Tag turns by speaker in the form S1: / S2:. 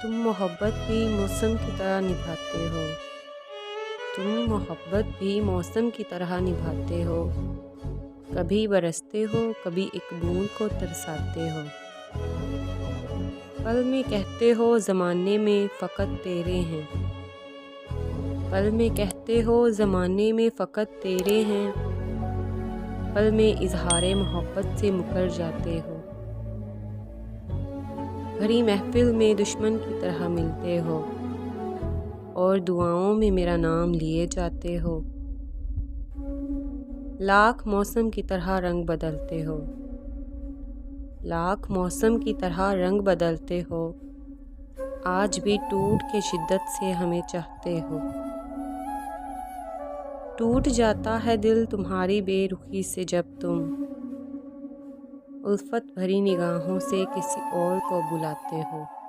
S1: तुम मोहब्बत भी मौसम की तरह निभाते हो। तुम मोहब्बत भी मौसम की तरह निभाते हो। कभी बरसते हो, कभी एक बूंद को तरसाते हो। पल में कहते हो ज़माने में फ़कत तेरे हैं। पल में कहते हो ज़माने में फ़कत तेरे हैं। पल में इज़हारे मोहब्बत से मुकर जाते हो। भरी महफिल में दुश्मन की तरह मिलते हो और दुआओं में मेरा नाम लिए जाते हो। लाख मौसम की तरह रंग बदलते हो। लाख मौसम की तरह रंग बदलते हो। आज भी टूट के शिद्दत से हमें चाहते हो। टूट जाता है दिल तुम्हारी बेरुखी से जब तुम उल्फत भरी निगाहों से किसी और को बुलाते हो।